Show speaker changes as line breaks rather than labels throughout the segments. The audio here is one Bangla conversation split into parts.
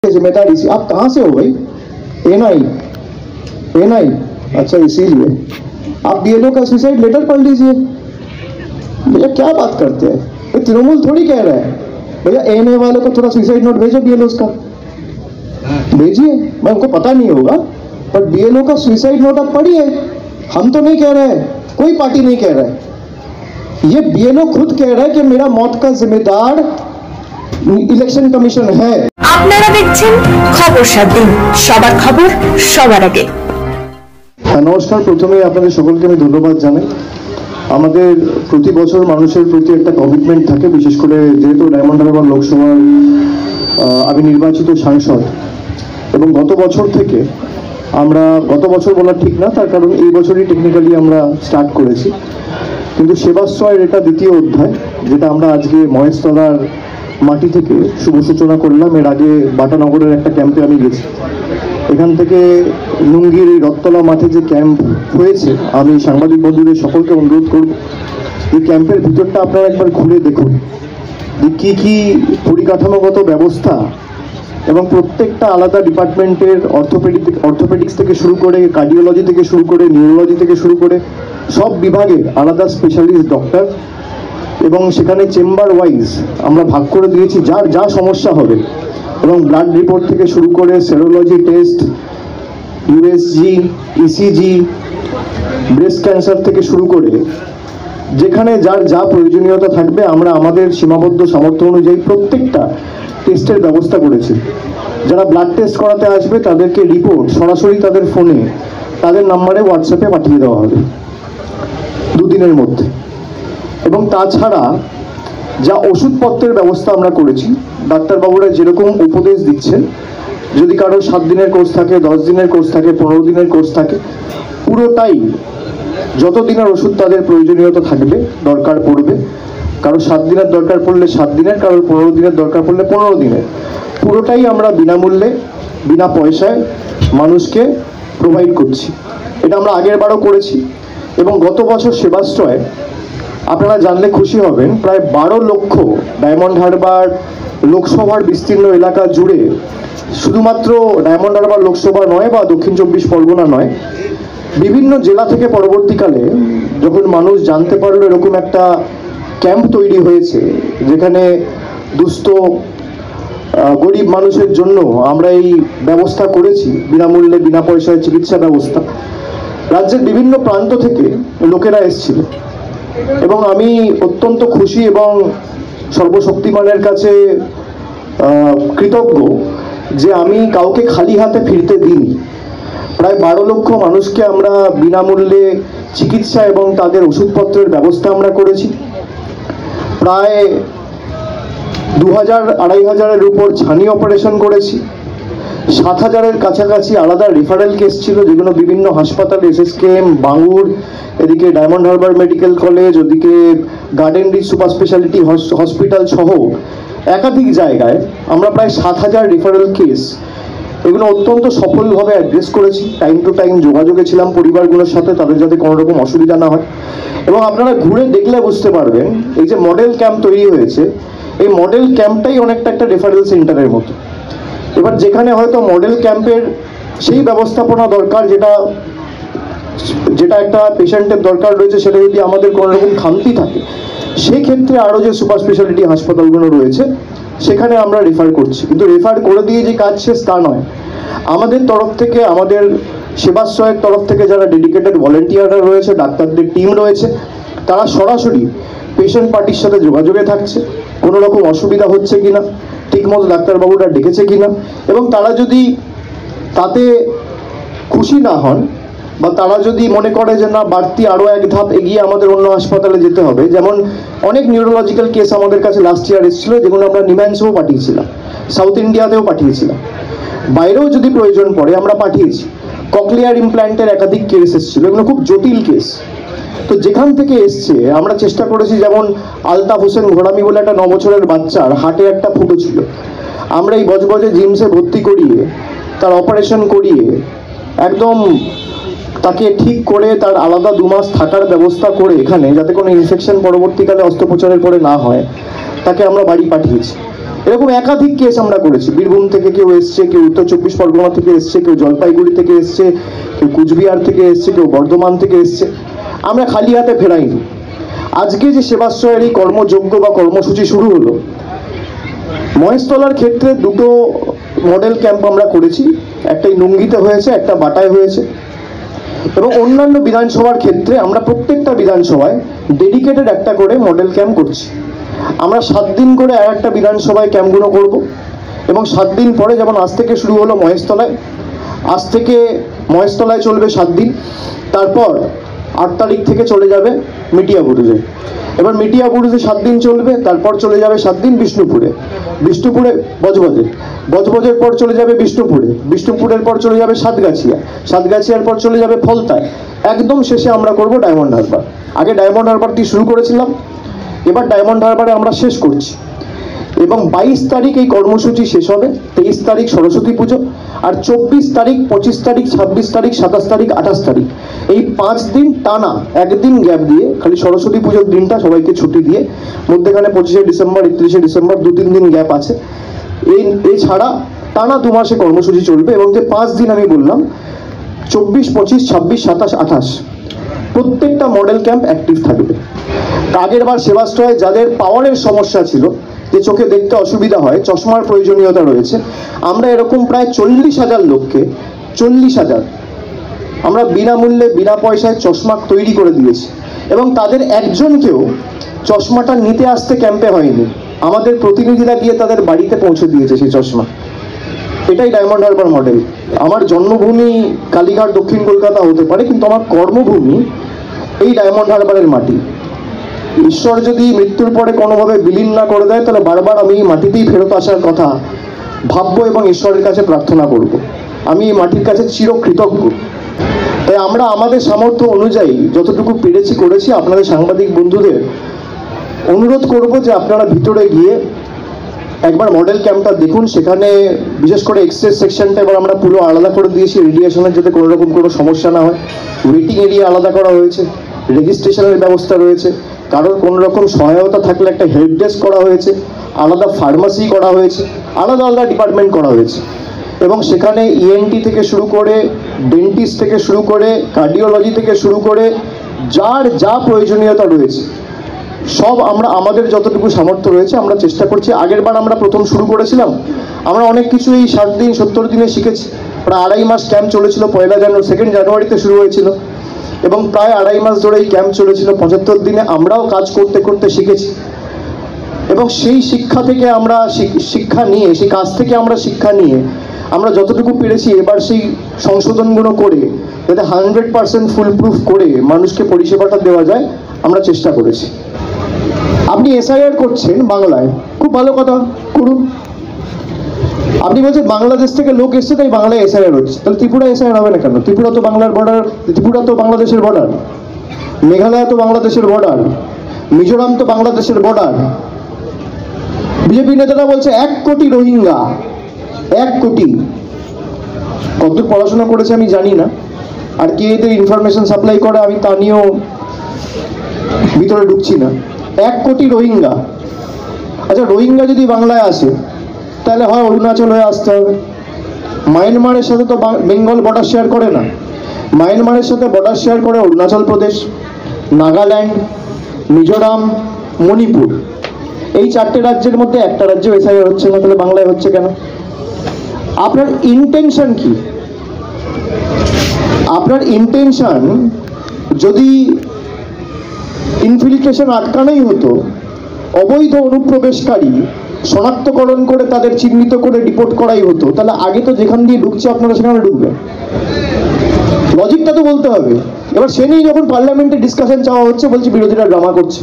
जिम्मेदारी सी। आप कहाँ से हो भाई? एनआई? एनआई, अच्छा इसीलिए आप बीएलओ का सुसाइड लेटर पढ़ लीजिए। भैया क्या बात करते हैं, ये तृणमूल थोड़ी कह रहा है। भैया एनए वालों को थोड़ा सुसाइड नोट भेजो बीएलओ का, भेजिए। मैं उनको पता नहीं होगा, पर बीएलओ का सुसाइड नोट आप पढ़िए। हम तो नहीं कह रहे हैं, कोई पार्टी नहीं कह रहा है, ये बीएलओ खुद कह रहा है कि मेरा मौत का जिम्मेदार ইলেকশন কমিশন হ্যাঁ।
আপনারা দেখছেন খবর ৭ দিন, সবার খবর সবার আগে।
নমস্কার, প্রথমে আপনাদের সকলকে আমি ধন্যবাদ জানাই। আমাদের প্রতি বছর মানুষের প্রতি একটা কমিটমেন্ট থাকে, বিশেষ করে যেহেতু ডায়মন্ড হারবার লোকসভার আমি নির্বাচিত সাংসদ, এবং গত বছর থেকে আমরা, গত বছর বলা ঠিক না, তার কারণ এই বছরই টেকনিক্যালি আমরা স্টার্ট করেছি, কিন্তু সেবাশ্রয়ের এটা দ্বিতীয় অধ্যায়, যেটা আমরা আজকে মহেশতলার মাটি থেকে শুভ সূচনা করলাম। এর আগে বাটানগরের একটা ক্যাম্পে আমি গেছি। এখান থেকে লুঙ্গির রথতলা মাঠে যে ক্যাম্প হয়েছে, আমি সাংবাদিক বন্ধুদের সকলকে অনুরোধ করব এই ক্যাম্পের ভিতরটা আপনারা একবার ঘুরে দেখুন যে কী কী পরিকাঠামোগত ব্যবস্থা, এবং প্রত্যেকটা আলাদা ডিপার্টমেন্টের অর্থোপেডিক্স থেকে শুরু করে, কার্ডিওলজি থেকে শুরু করে, নিউরোলজি থেকে শুরু করে সব বিভাগের আলাদা স্পেশালিস্ট ডক্টর, এবং সেখানে চেম্বার ওয়াইজ আমরা ভাগ করে দিয়েছি যার যা সমস্যা হবে, এবং ব্লাড রিপোর্ট থেকে শুরু করে serology test, USG, ECG, breast cancer থেকে শুরু করে যেখানে যার যা প্রয়োজনীয়তা থাকবে আমরা আমাদের সীমাবদ্ধ সামর্থ্য অনুযায়ী প্রত্যেকটা টেস্টের ব্যবস্থা করেছি। যারা ব্লাড টেস্ট করাতে আসবে তাদেরকে রিপোর্ট সরাসরি তাদের ফোনে, তাদের নাম্বারে হোয়াটসঅ্যাপে পাঠিয়ে দেওয়া হবে 2 দিনের মধ্যে। এবং তাছাড়া যা ওষুধপত্রের ব্যবস্থা আমরা করেছি, ডাক্তারবাবুরা যেরকম উপদেশ দিচ্ছেন, যদি কারো 7 দিনের কোর্স থাকে, 10 দিনের কোর্স থাকে, 15 দিনের কোর্স থাকে, পুরোটাই যত দিনের ওষুধ তাদের প্রয়োজনীয়তা থাকবে, দরকার পড়বে, কারো 7 দিনের দরকার পড়লে 7 দিনের, কারোর 15 দিনের দরকার পড়লে 15 দিনের, পুরোটাই আমরা বিনামূল্যে, বিনা পয়সায় মানুষকে প্রোভাইড করছি। এটা আমরা আগের বারও করেছি। এবং গত বছর সেবাশ্রয় আপনারা জানলে খুশি হবেন, প্রায় 12 লক্ষ ডায়মন্ড হারবার লোকসভার বিস্তীর্ণ এলাকা জুড়ে, শুধুমাত্র ডায়মন্ড হারবার লোকসভা নয় বা দক্ষিণ 24 পরগনা নয়, বিভিন্ন জেলা থেকে পরবর্তীকালে যখন মানুষ জানতে পারলো এরকম একটা ক্যাম্প তৈরি হয়েছে যেখানে দুস্থ গরিব মানুষের জন্য আমরা এই ব্যবস্থা করেছি, বিনামূল্যে বিনা পয়সায় চিকিৎসা ব্যবস্থা, রাজ্যের বিভিন্ন প্রান্ত থেকে লোকেরা এসেছিল। এবং আমি অত্যন্ত খুশি এবং সর্বশক্তিমানের কাছে কৃতজ্ঞ যে আমি কাউকে খালি হাতে ফিরতে দিইনি। প্রায় 12 লক্ষ মানুষকে আমরা বিনামূল্যে চিকিৎসা এবং তাদের ওষুধপত্রের ব্যবস্থা আমরা করেছি। প্রায় 2000-2500-এর উপর ছানি অপারেশন করেছি। 7000-এর কাছাকাছি আলাদা রেফারেল কেস ছিল, যেগুলো বিভিন্ন হাসপাতাল, এসএসকেএম, বাঙ্গুর, এদিকে ডায়মন্ড হারবার মেডিকেল কলেজ, ওদিকে Garden Reach super speciality hospital সহ একাধিক জায়গায় আমরা প্রায় 7000 রেফারেল কেস, এগুলো অত্যন্ত সফলভাবে অ্যাড্রেস করেছি। টাইম টু টাইম যোগাযোগে ছিলাম পরিবারগুলোর সাথে, তাদের যাতে কোনো রকম অসুবিধা না হয়। এবং আপনারা ঘুরে দেখলে বুঝতে পারবেন, এই যে মডেল ক্যাম্প তৈরি হয়েছে, এই মডেল ক্যাম্পটাই অনেকটা একটা রেফারেল সেন্টারের মতো। এবার যেখানে হয়তো মডেল ক্যাম্পের সেই ব্যবস্থাপনা দরকার যেটা একটা পেশেন্টের দরকার রয়েছে, সেটা যদি আমাদের কোনো রকম খামতি থাকে, সেই ক্ষেত্রে আরও যে সুপার স্পেশালিটি হাসপাতালগুলো রয়েছে সেখানে আমরা রেফার করছি। কিন্তু রেফার করে দিয়ে যে কাজ শেষ তা নয়, আমাদের তরফ থেকে, আমাদের সেবাশ্রয়ের তরফ থেকে যারা ডেডিকেটেড ভলেন্টিয়াররা রয়েছে, ডাক্তারদের টিম রয়েছে, তারা সরাসরি পেশেন্ট পার্টির সাথে যোগাযোগে থাকছে, কোনো রকম অসুবিধা হচ্ছে কিনা, ঠিকমতো ডাক্তারবাবুরা ডেকেছে কিনা, এবং তারা যদি তাতে খুশি না হন বা তারা যদি মনে করে যে না, বাড়তি আরও এক ধাপ এগিয়ে আমাদের অন্য হাসপাতালে যেতে হবে, যেমন অনেক নিউরোলজিক্যাল কেস আমাদের কাছে লাস্ট ইয়ার এসেছিলো, যেগুলো আমরা নিম্যান্সেও পাঠিয়েছিলাম, সাউথ ইন্ডিয়াতেও পাঠিয়েছিলাম, বাইরেও যদি প্রয়োজন পড়ে আমরা পাঠিয়েছি। ককলিয়ার ইমপ্ল্যান্টের একাধিক কেস এসেছিলো, এগুলো খুব জটিল কেস। তো যেখান থেকে এসছে আমরা চেষ্টা করেছি, যেমন আলতাফ হোসেন ঘোড়ামি বলে একটা 9 বছরের বাচ্চার হার্টে একটা ফুটো ছিল, আমরা এই বজবজে জিমসে ভর্তি করিয়ে তার অপারেশন করিয়ে একদম তাকে ঠিক করে তার আলাদা 2 মাস থাকার ব্যবস্থা করে এখানে, যাতে কোনো ইনফেকশন পরবর্তীকালে অস্ত্রোপচারের পরে না হয়, তাকে আমরা বাড়ি পাঠিয়েছি। এরকম একাধিক কেস আমরা করেছি। বীরভূম থেকে কেউ এসছে, কেউ উত্তর 24 পরগনা থেকে এসছে, কেউ জলপাইগুড়ি থেকে এসছে, কেউ কুচবিহার থেকে এসছে, কেউ বর্ধমান থেকে এসছে। আমরা খালি হাতে ফেরাইনি। আজকে যে সেবাশ্রয়ের এই কর্মযজ্ঞ বা কর্মসূচি শুরু হলো, মহেশতলার ক্ষেত্রে দুটো মডেল ক্যাম্প আমরা করেছি, একটা নুঙ্গিতে হয়েছে, একটা বাটায় হয়েছে। এবং অন্যান্য বিধানসভার ক্ষেত্রে আমরা প্রত্যেকটা বিধানসভায় ডেডিকেটেড একটা করে মডেল ক্যাম্প করছি। আমরা 7 দিন করে আর একটা বিধানসভায় ক্যাম্পগুলো করব। এবং 7 দিন পরে, যেমন আজ থেকে শুরু হলো মহেশতলায়, আজ থেকে মহেশতলায় চলবে 7 দিন। তারপর 8 তারিখ থেকে চলে যাবে মিটিয়াবুরুজে। এবার মিটিয়াবুরুজে 7 দিন চলবে, তারপর চলে যাবে 7 দিন বিষ্ণুপুরে, বিষ্ণুপুরে বজবজে, বজবজের পর চলে যাবে বিষ্ণুপুরে, বিষ্ণুপুরের পর চলে যাবে সাতগাছিয়া, সাতগাছিয়ার পর চলে যাবে ফলতায়। একদম শেষে আমরা করব ডায়মন্ড হারবার। আগে ডায়মন্ড হারবার দিয়ে শুরু করেছিলাম, এবার ডায়মন্ড হারবারে আমরা শেষ করছি। এবং 22 তারিখ এই কর্মসূচি শেষ হবে, 23 তারিখ সরস্বতী পুজো, আর 24 তারিখ, 25 তারিখ, 26 তারিখ, 27 তারিখ, 28 তারিখ, এই 5 দিন টানা, একদিন গ্যাপ দিয়ে, খালি সরস্বতী পুজোর দিনটা সবাইকে ছুটি দিয়ে, মধ্যেখানে 25শে ডিসেম্বর, 31শে ডিসেম্বর 2-3 দিন গ্যাপ আছে। এছাড়া টানা 2 মাসে কর্মসূচি চলবে। এবং যে 5 দিন আমি বললাম, 24, 25, 26, 27, 28, প্রত্যেকটা মডেল ক্যাম্প অ্যাক্টিভ থাকবে। আগের বার সেবাশ্রয়ে যাদের পাওয়ারের সমস্যা ছিল, যে চোখে দেখতে অসুবিধা হয়, চশমার প্রয়োজনীয়তা রয়েছে, আমরা এরকম প্রায় 40,000 লোককে, 40,000 আমরা বিনামূল্যে, বিনা পয়সায় চশমা তৈরি করে দিয়েছি। এবং তাদের একজনকেও চশমাটা নিতে আসতে ক্যাম্পে হয়নি, আমাদের প্রতিনিধিরা গিয়ে তাদের বাড়িতে পৌঁছে দিয়েছে সেই চশমা। এটাই ডায়মন্ড হারবার মডেল। আমার জন্মভূমি কালীঘাট, দক্ষিণ কলকাতা হতে পারে, কিন্তু আমার কর্মভূমি এই ডায়মন্ড হারবারের মাটি। ঈশ্বর যদি মৃত্যুর পরে কোনোভাবে বিলীন না করে দেয়, তাহলে বারবার আমি এই মাটিতেই ফেরত আসার কথা ভাববো এবং ঈশ্বরের কাছে প্রার্থনা করব। আমি এই মাটির কাছে চিরকৃতজ্ঞ। তাই আমরা আমাদের সামর্থ্য অনুযায়ী যতটুকু পেরেছি করেছি। আপনাদের সাংবাদিক বন্ধুদের অনুরোধ করব যে আপনারা ভিতরে গিয়ে একবার মডেল ক্যাম্পটা দেখুন। সেখানে বিশেষ করে এক্সরেস সেকশনটা এবার আমরা পুরো আলাদা করে দিয়েছি, রেডিয়েশনের যাতে কোনো রকম কোনো সমস্যা না হয়। ওয়েটিং এরিয়া আলাদা করা হয়েছে, রেজিস্ট্রেশনের ব্যবস্থা রয়েছে, কারোর কোনো রকম সহায়তা থাকলে একটা হেল্প ডেস্ক করা হয়েছে, আলাদা ফার্মাসি করা হয়েছে, আলাদা আলাদা ডিপার্টমেন্ট করা হয়েছে। এবং সেখানে ইএনটি থেকে শুরু করে, ডেন্টিস্ট থেকে শুরু করে, কার্ডিওলজি থেকে শুরু করে, যার যা প্রয়োজনীয়তা রয়েছে সব আমরা আমাদের যতটুকু সামর্থ্য রয়েছে আমরা চেষ্টা করছি। আগের বার আমরা প্রথম শুরু করেছিলাম, আমরা অনেক কিছু এই 60 দিন 70 দিনে শিখেছি। প্রায় 2.5 মাস ক্যাম্প চলেছিল, 2 জানুয়ারিতে শুরু হয়েছিল এবং প্রায় 2.5 মাস ধরে এই ক্যাম্প চলেছিল। 75 দিনে আমরাও কাজ করতে করতে শিখেছি। এবং সেই শিক্ষা থেকে আমরা শিক্ষা নিয়ে, সেই কাজ থেকে আমরা শিক্ষা নিয়ে আমরা যতটুকু পেরেছি এবার সেই সংশোধনগুলো করে যাতে 100% ফুল প্রুফ করে মানুষকে পরিষেবাটা দেওয়া যায় আমরা চেষ্টা করেছি। আপনি এসআইআর করছেন বাংলায়, খুব ভালো কথা, করুন। আপনি বলছেন বাংলাদেশ থেকে লোক এসছে তাই বাংলায় এসআইআর হচ্ছে, তাহলে ত্রিপুরা এসআইআর হবে না কেন? ত্রিপুরা তো বাংলার বর্ডার, ত্রিপুরা তো বাংলাদেশের বর্ডার, মেঘালয় তো বাংলাদেশের বর্ডার, মিজোরাম তো বাংলাদেশের বর্ডার। বিজেপি নেতারা বলছে 1 কোটি রোহিঙ্গা, 1 কোটি। কতদূর পড়াশোনা করেছে আমি জানি না, আর কে এদের ইনফরমেশন সাপ্লাই করে আমি তা নিয়েও ভিতরে ঢুকছি না। 1 কোটি রোহিঙ্গা। আচ্ছা, রোহিঙ্গা যদি বাংলায় আসে তাহলে হয় অরুণাচল হয়ে আসতে হবে। মায়ানমারের সাথে তো বেঙ্গল বর্ডার শেয়ার করে না, মায়ানমারের সাথে বর্ডার শেয়ার করে অরুণাচল প্রদেশ, নাগাল্যান্ড, মিজোরাম, মণিপুর। এই 4টে রাজ্যের মধ্যে একটা রাজ্য এসআইআর হচ্ছে না, তাহলে বাংলায় হচ্ছে কেন? আপনার ইন্টেনশন কি? আপনার ইন্টেনশন যদি ইনফিল্ট্রেশন আটকানোই হতো, অবৈধ অনুপ্রবেশকারী শনাক্তকরণ করে তাদের চিহ্নিত করে ডিপোর্ট করাই হতো, তাহলে আগে তো যেখান দিয়ে ঢুকছে আপনারা সেখানে ঢুকবেন। লজিকটা তো বলতে হবে। এবার সে নিয়ে যখন পার্লামেন্টে ডিসকাশন চাওয়া হচ্ছে, বলছে বিরোধীরা ড্রামা করছে।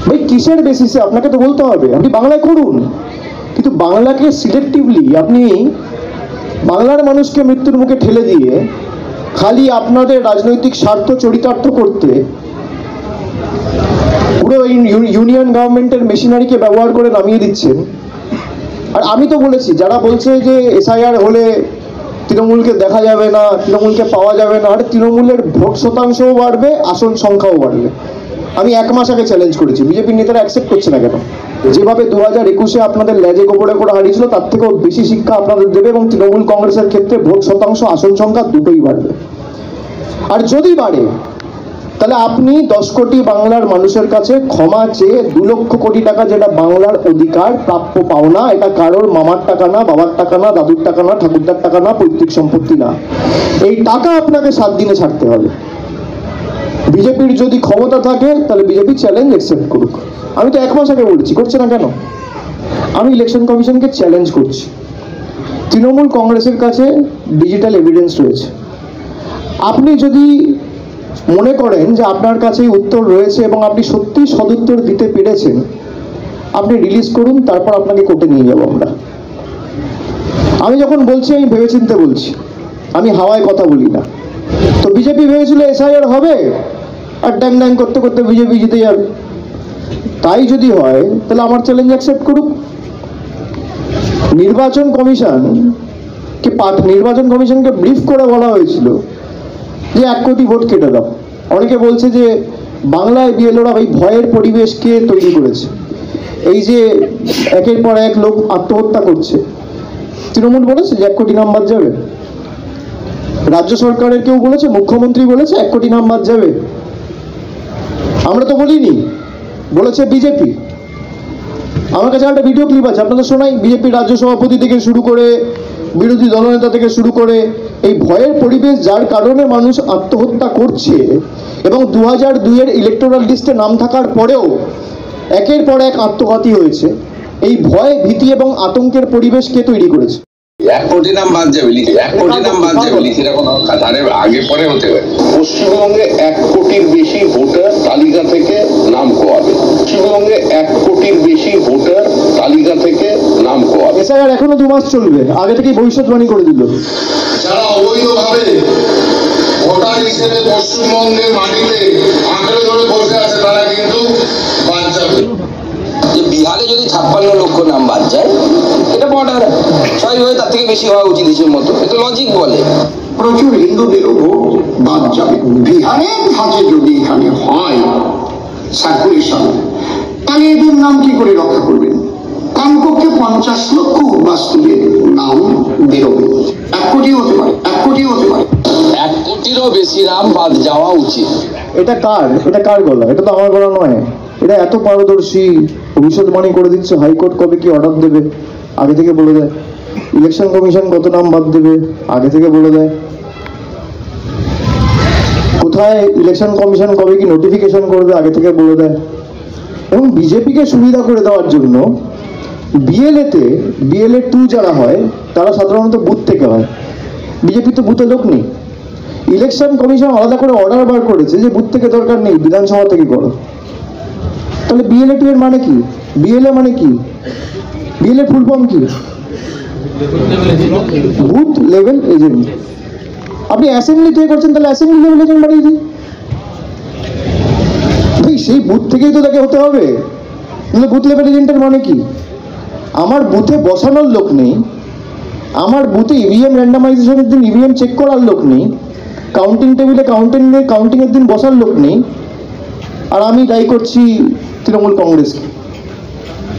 ভাই, কিসের বেসিসে? আপনাকে তো বলতে হবে আপনি বাংলায় করুন, কিন্তু বাংলাকে সিলেক্টিভলি আপনি বাংলার মানুষকে মৃত্যুর মুখে ঠেলে দিয়ে খালি আপনাদের রাজনৈতিক স্বার্থ চরিতার্থ করতে পুরো ইউনিয়ন গভর্নমেন্টের মেশিনারিকে ব্যবহার করে নামিয়ে দিচ্ছেন। আর আমি তো বলেছি, যারা বলছে যে এসআইআর হলে তৃণমূলকে দেখা যাবে না, তৃণমূলকে পাওয়া যাবে না, আর তৃণমূলের ভোট শতাংশও বাড়বে, আসন সংখ্যাও বাড়বে। আমি 1 মাস আগে চ্যালেঞ্জ করেছি, বিজেপির নেতারা অ্যাকসেপ্ট করছে না কেন? যেভাবে 2021-এ আপনাদের লেজে গোবরে করে হারিয়েছিল তার থেকেও বেশি শিক্ষা আপনাদের দেবে, এবং তৃণমূল কংগ্রেসের ক্ষেত্রে ভোট শতাংশ, আসন সংখ্যা দুটোই বাড়বে। আর যদি বাড়ে তাহলে আপনি 10 কোটি বাংলার মানুষের কাছে ক্ষমা চেয়ে 2 লক্ষ কোটি টাকা, যেটা বাংলার অধিকার, প্রাপ্য পাওনা, এটা কারোর মামার টাকা না, বাবার টাকা না, দাদুর টাকা না, ঠাকুরদার টাকা না, পৈতৃক সম্পত্তি না, এই টাকা আপনাকে 7 দিনে ছাড়তে হবে। বিজেপির যদি ক্ষমতা থাকে তাহলে বিজেপি চ্যালেঞ্জ অ্যাকসেপ্ট করুক। আমি তো 1 মাস আগে বলেছি, করছে না কেন? আমি ইলেকশন কমিশনকে চ্যালেঞ্জ করছি। তৃণমূল কংগ্রেসের কাছে ডিজিটাল এভিডেন্স রয়েছে। আপনি যদি মনে করেন যে আপনার কাছে উত্তর রয়েছে এবং আপনি সত্যি সদুত্তর দিতে পেরেছেন, আপনি রিলিজ করুন, তারপর আপনাকে কোর্টে নিয়ে যাব আমরা। আমি যখন বলছি আমি ভেবেচিন্তে বলছি, আমি হাওয়ায় কথা বলি না। তো বিজেপি ভেবেছিল এসআইআর হবে আর ড্যাং ড্যাং করতে করতে বিজেপি জিতে যাবে। তাই যদি হয় তাহলে আমার চ্যালেঞ্জ অ্যাকসেপ্ট করুক। নির্বাচন কমিশনকে ব্রিফ করে বলা হয়েছিল যে 1 কোটি ভোট কেটে দাও। অনেকে বলছে যে বাংলায় বিএলওরা ওই ভয়ের পরিবেশকে তৈরি করেছে। এই যে একের পর এক লোক আত্মহত্যা করছে, তৃণমূল বলেছে যে 1 কোটি নাম বাদ যাবে? রাজ্য সরকারের কেউ বলেছে? মুখ্যমন্ত্রী বলেছে 1 কোটি নাম বাদ যাবে? আমরা তো বলিনি, বলেছে বিজেপি। আমার কাছে একটা ভিডিও ক্লিপ আছে, আপনাদের শোনাই। বিজেপি রাজ্য সভাপতি থেকে শুরু করে বিরোধী দলনেতা থেকে শুরু করে এই ভয়ের পরিবেশ যার কারণে মানুষ আত্মহত্যা করছে, এবং 2002-এর ইলেকটোরাল লিস্টে নাম থাকার পরেও একের পর এক আত্মঘাতী হয়েছে। এই ভয়, ভীতি এবং আতঙ্কের পরিবেশ কে তৈরি করেছে?
1 কোটি নাম বাদ যাবে লিখে, 1 কোটি নাম বাদ যাবে লিখে রাখুন, ধারে আগে পরে হতে পারে।
পশ্চিমবঙ্গে 1 কোটির বেশি ভোটার তালিকা থেকে নাম কোয়াবে। পশ্চিমবঙ্গে 1 কোটির বেশি ভোটার তালিকা থেকে নাম কোয়াবে।
এসআইআর এখনো 2 মাস চলবে, আগে থেকেই ভবিষ্যৎবাণী করে দিল।
যারা অবৈধভাবে ভোটার হিসেবে পশ্চিমবঙ্গের মাটিতে আঁকড়ে ধরে বসে আছে তারা কিন্তু বাদ যাবে।
যে বিহারে যদি 56 লক্ষ নাম বাদ যায়, এটা বর্ডার স্বাভাবিকভাবে তার থেকে বেশি হওয়া উচিত হিসেবে মতো, এটা লজিক বলে।
প্রচুর হিন্দুদেরও ভোট বাদ যাবে। বিহারের ধাঁচে যদি এখানে হয় সার্কুলেশন, তাহলে এদের নাম কি করে রক্ষা করবেন? কমপক্ষে 50 লক্ষ বাস্তুদের নাম বেরোবে। 1 কোটি হতে পারে, 1 কোটি হতে পারে।
1 কোটিরও বেশি নাম বাদ যাওয়া উচিত।
এটা কার গলা? এটা তো আমার গলা নয়। এটা এত পারদর্শী, ভবিষ্যৎবাণী করে দিচ্ছে। হাইকোর্ট কবে কি অর্ডার দেবে আগে থেকে বলে দেয়। ইলেকশন কমিশন কত নাম বাদ দেবে আগে থেকে বলে দেয়। কোথায় ইলেকশন কমিশন কবে কি নোটিফিকেশন করবে আগে থেকে বলে দেয়। এবং বিজেপিকে সুবিধা করে দেওয়ার জন্য বিএলএ 2 যারা হয় তারা সাধারণত বুথ থেকে হয়। বিজেপি তো বুথে লোক নেই। ইলেকশন কমিশন আলাদা করে অর্ডার বার করেছে যে বুথ থেকে দরকার নেই, বিধানসভা থেকে করো। তাহলে বিএলএ 2 এর মানে কি? বিএলএ মানে কি? বিএলএ ফুল ফর্ম কি? Booth level agent. আপনি অ্যাসেম্বলি থেকে করছেন, তাহলে অ্যাসেম্বলি লেভেল এজেন্ট বানিয়ে দিন। সেই বুথ থেকেই তো তাকে হতে হবে। বুথ লেভেল এজেন্টের মানে কি? আমার বুথে বসানোর লোক নেই, আমার বুথে ইভিএম র্যান্ডামাইজেশনের দিন ইভিএম চেক করার লোক নেই, কাউন্টিং টেবিলে কাউন্টিংয়ের দিন বসার লোক নেই, আর আমি দায়ী করছি তৃণমূল কংগ্রেসকে।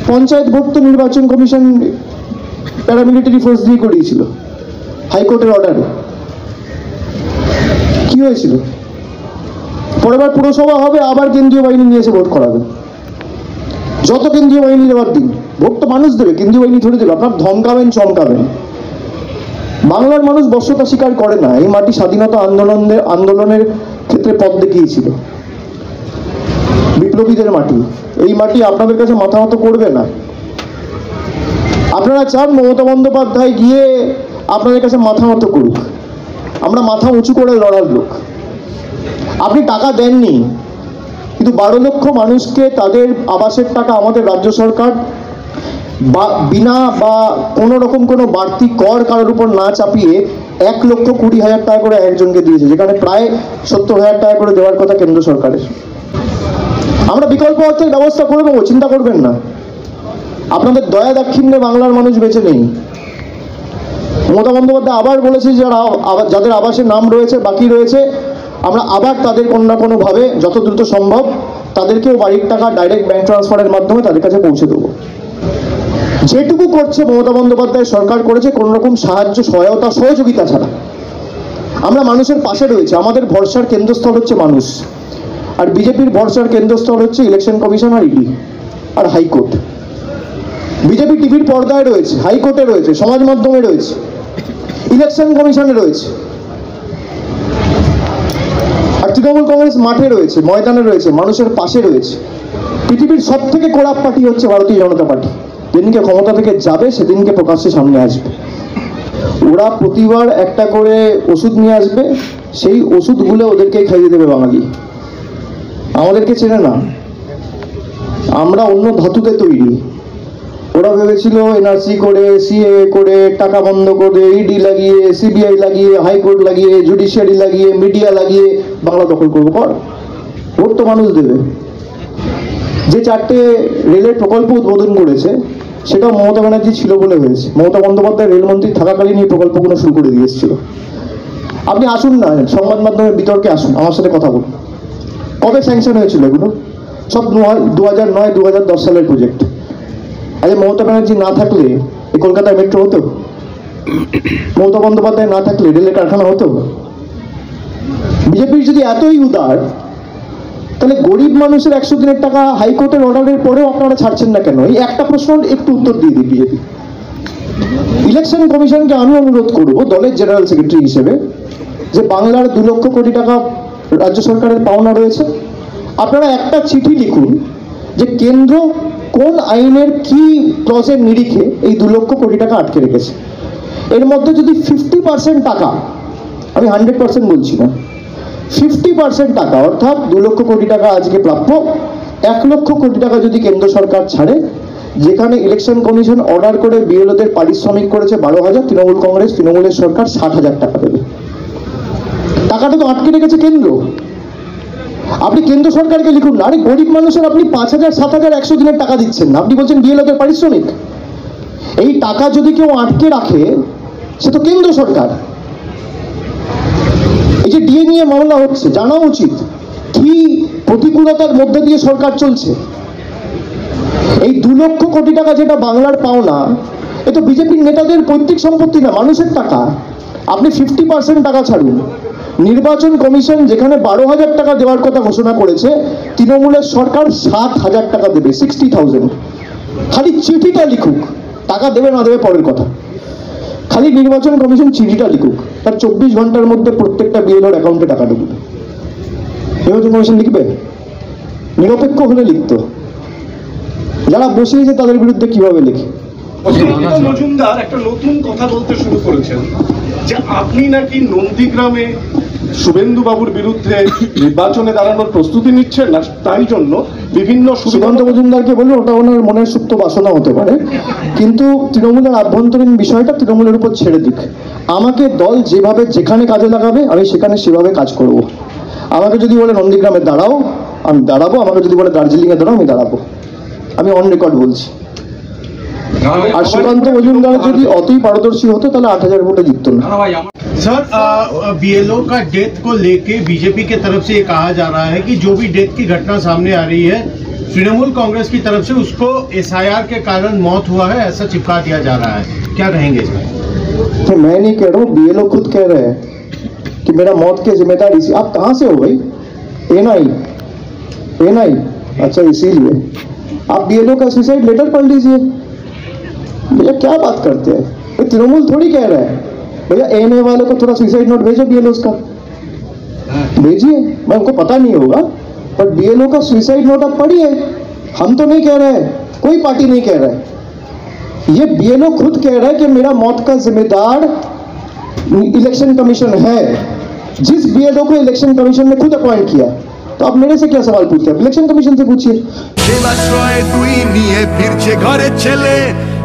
পঞ্চায়েত ভোট তো নির্বাচন কমিশন প্যারামিলিটারি ফোর্স দিয়ে করিয়েছিল হাইকোর্টের অর্ডারে। কি হয়েছিল? পরের বার পুরসভা হবে, আবার কেন্দ্রীয় বাহিনী নিয়ে এসে ভোট করাবে। যত কেন্দ্রীয় বাহিনী দেওয়ার দিন, ভোট তো মানুষ দেবে, কেন্দ্রীয় বাহিনী ধরে দেবে। আপনার ধমকাবেন, চমকাবেন। বাংলার মানুষ বশ্যতা স্বীকার করে না। এই মাটি স্বাধীনতা আন্দোলনের ক্ষেত্রে পথ দেখিয়েছিল, বিপ্লবীদের মাটি। এই মাটি আপনাদের কাছে মাথা মতো করবে না। আপনারা চান মমতা বন্দ্যোপাধ্যায় গিয়ে আপনাদের কাছে মাথা মতো করুক। আমরা মাথা উঁচু করে লড়ার লোক। আপনি টাকা দেননি, কিন্তু 12 লক্ষ মানুষকে তাদের আবাসের টাকা আমাদের রাজ্য সরকার বিনা বা কোনো রকম কোনো বাড়তি কর কারোর উপর না চাপিয়ে 1,20,000 টাকা করে একজনকে দিয়েছে, যেখানে প্রায় 70,000 টাকা করে দেওয়ার কথা কেন্দ্র সরকারের। আমরা বিকল্প অর্থের ব্যবস্থা করে দেবো, চিন্তা করবেন না। আপনাদের দয়া দাক্ষিণ্যে বাংলার মানুষ বেঁচে নেই। মমতা বন্দ্যোপাধ্যায় আবার বলেছে যাদের আবাসের নাম রয়েছে, বাকি রয়েছে, আমরা আবার তাদের কোনো না কোনোভাবে যত দ্রুত সম্ভব তাদেরকেও বাড়ির টাকা ডাইরেক্ট ব্যাংক ট্রান্সফারের মাধ্যমে তাদের কাছে পৌঁছে দেবো। যেটুকু করছে মমতা বন্দ্যোপাধ্যায় সরকার করেছে কোনো রকম সাহায্য, সহায়তা, সহযোগিতা ছাড়া। আমরা মানুষের পাশে রয়েছে, আমাদের ভরসার কেন্দ্রস্থল হচ্ছে মানুষ, আর বিজেপির ভরসার কেন্দ্রস্থল হচ্ছে ইলেকশন কমিশন আর ইডি আর হাইকোর্ট। বিজেপি টিভির পর্দায় রয়েছে, হাইকোর্টে রয়েছে, সমাজ মাধ্যমে রয়েছে, ইলেকশন কমিশনে রয়েছে, আর তৃণমূল কংগ্রেস মাঠে রয়েছে, ময়দানে রয়েছে, মানুষের পাশে রয়েছে। পৃথিবীর সব থেকে খারাপ পার্টি হচ্ছে ভারতীয় জনতা পার্টি। যেদিনকে ক্ষমতা থেকে যাবে সেদিনকে প্রকাশ্যে সামনে আসবে। ওরা প্রতিবার একটা করে ওষুধ নিয়ে আসবে, সেই ওষুধগুলো ওদেরকে খাইয়ে দেবে বাঙালি। আমাদেরকে চেনে না, আমরা অন্য ধাতুতে তৈরি। ওরা ভেবেছিল এনআরসি করে, সিএ করে, টাকা বন্ধ করে, ইডি লাগিয়ে, সিবিআই লাগিয়ে, হাইকোর্ট লাগিয়ে, জুডিশিয়ারি লাগিয়ে, মিডিয়া লাগিয়ে বাংলা দখল করবো। কর, ভোট তো মানুষ দেবে। যে 4টে রেলের প্রকল্প উদ্বোধন করেছে সেটাও মমতা ব্যানার্জি ছিল বলে হয়েছে। মমতা বন্দ্যোপাধ্যায় রেলমন্ত্রী থাকাকালীন এই প্রকল্পগুলো শুরু করে দিয়ে এসেছিল। আপনি আসুন না, সংবাদ মাধ্যমের বিতর্কে আসুন, আমার সাথে কথা বলুন। কবে স্যাংশন হয়েছিল এগুলো? সব 2009-2010 সালের প্রজেক্ট। আজ মমতা ব্যানার্জি না থাকলে এই কলকাতায় মেট্রো হতো? মমতা বন্দ্যোপাধ্যায় না থাকলে রেলের কারখানা হতো? বিজেপির যদি এতই উদার, তাহলে গরিব মানুষের 100 দিনের টাকা হাইকোর্টের অর্ডারের পরেও আপনারা ছাড়ছেন না কেন? এই একটা প্রশ্ন একটু উত্তর দিয়ে দিই বিজেপি। ইলেকশন কমিশনকে আমি অনুরোধ করব দলের জেনারেল সেক্রেটারি হিসেবে, যে বাংলার 2 লক্ষ কোটি টাকা রাজ্য সরকারের পাওনা রয়েছে, আপনারা একটা চিঠি লিখুন যে কেন্দ্র কোন আইনের কি ক্লজের নিরিখে এই 2 লক্ষ কোটি টাকা আটকে রেখেছে। এর মধ্যে যদি 50% টাকা, আমি 100% বলছি না, 50% টাকা অর্থাৎ 2 লক্ষ কোটি টাকা আজকে প্রাপ্য, 1 লক্ষ কোটি টাকা যদি কেন্দ্র সরকার ছাড়ে, যেখানে ইলেকশন কমিশন অর্ডার করে বিএলওদের পারিশ্রমিক করেছে 12,000, তৃণমূল কংগ্রেস, তৃণমূলের সরকার 60,000 টাকা দেবে। টাকাটা তো আটকে রেখেছে কেন্দ্র। আপনি কেন্দ্র সরকারকে লিখুন না। আরে গরিব মানুষের আপনি 5,000, 7,000, 100 দিনের টাকা দিচ্ছেন না, আপনি বলছেন বিএলওদের পারিশ্রমিক। এই টাকা যদি কেউ আটকে রাখে সে তো কেন্দ্র সরকার। এই যে ডিএ নিয়ে মামলা হচ্ছে, জানা উচিত কি প্রতিকূলতার মধ্যে দিয়ে সরকার চলছে। এই 2 লক্ষ কোটি টাকা যেটা বাংলার পাওনা, এ তো বিজেপির নেতাদের পৈতৃক সম্পত্তি না, মানুষের টাকা। আপনি 50% টাকা ছাড়ুন। নির্বাচন কমিশন যেখানে 12,000 টাকা দেওয়ার কথা ঘোষণা করেছে, তৃণমূলের সরকার 7,000 টাকা দেবে, 60,000। খালি চিঠিটা লিখুক, টাকা দেবে না দেবে পরের কথা। খালি নির্বাচন কমিশন চিঠিটা লিখুক, তার 24 ঘন্টার মধ্যে প্রত্যেকটা বিএলওর অ্যাকাউন্টে টাকা ঢুকবে। নির্বাচন কমিশন লিখবে? নিরপেক্ষ হলে লিখতো। যারা বসিয়েছে তাদের বিরুদ্ধে কিভাবে লিখে?
মজুমদার একটা নতুন কথা বলতে শুরু করেছেন যে আপনি নাকি নন্দীগ্রামে শুভেন্দু বাবুর বিরুদ্ধে নির্বাচনে দাঁড়ানোর প্রস্তুতি নিচ্ছেন, না তাই জন্য বিভিন্ন
সুকান্ত মজুমদারকে বলুন, ওটা ওনার মনের সুপ্ত বাসনা হতে পারে, কিন্তু তৃণমূলের আভ্যন্তরীণ বিষয়টা তৃণমূলের উপর ছেড়ে দিক। আমাকে দল যেভাবে যেখানে কাজে লাগাবে আমি সেখানে সেভাবে কাজ করব। আমাকে যদি বলে নন্দীগ্রামে দাঁড়াও আমি দাঁড়াবো, আমাকে যদি বলে দার্জিলিংয়ে দাঁড়াও আমি দাঁড়াবো। আমি অন রেকর্ড বলছি। আর সুকান্ত মজুমদার যদি অতই পারদর্শী হতো তাহলে 8,000 ভোটে জিততো না।
सर, बीएलओ का डेथ को लेके बीजेपी की तरफ से ये कहा जा रहा है कि जो भी डेथ की घटना सामने आ रही है, तृणमूल कांग्रेस की तरफ से उसको एसआईआर के कारण मौत हुआ है ऐसा चिपका दिया जा रहा है, क्या कहेंगे इसमें?
तो मैं नहीं कह रहा हूँ, बीएलओ खुद कह रहे हैं कि मेरा मौत के जिम्मेदार इसी। आप कहाँ से हो भाई? एनआई? अच्छा, इसीलिए आप बीएलओ का सुसाइड लेटर पढ़ लीजिए। भैया क्या बात करते हैं, ये तृणमूल थोड़ी कह रहा है। भैया एएनए वाले को थोड़ा सुसाइड नोट भेजो बीएलओ का, भेजिए। मैं उनको पता नहीं होगा, पर बीएलओ का सुसाइड नोट आप पढ़िए। हम तो नहीं कह रहे हैं, कोई पार्टी नहीं कह रहा है, ये बीएलओ खुद कह रहा है कि मेरा मौत का जिम्मेदार इलेक्शन कमीशन है। जिस बीएलओ को इलेक्शन कमीशन ने खुद अपॉइंट किया, तो आप मेरे से क्या सवाल पूछते हैं? इलेक्शन कमीशन से पूछिए।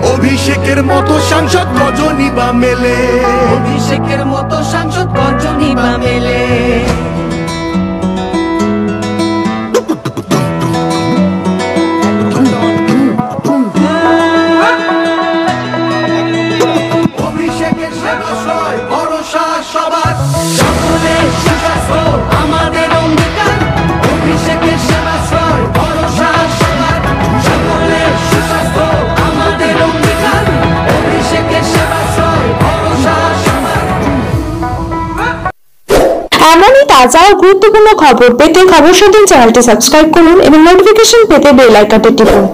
অভিষেকের মতো সাংসদ কজনই বা মেলে, অভিষেকের মতো সাংসদ কজনই বা মেলে। অভিষেকের সেবাশ্রয় ভরসা সবার, সকলের সেবাশ্রয় আমাদের অঙ্গীকার। অভিষেকের সেবাশ্রয়
তাজা ও গুরুত্বপূর্ণ খবর পেতে খবর সাথী চ্যানেলটি সাবস্ক্রাইব করুন এবং নোটিফিকেশন পেতে বেল আইকনটি টিপুন।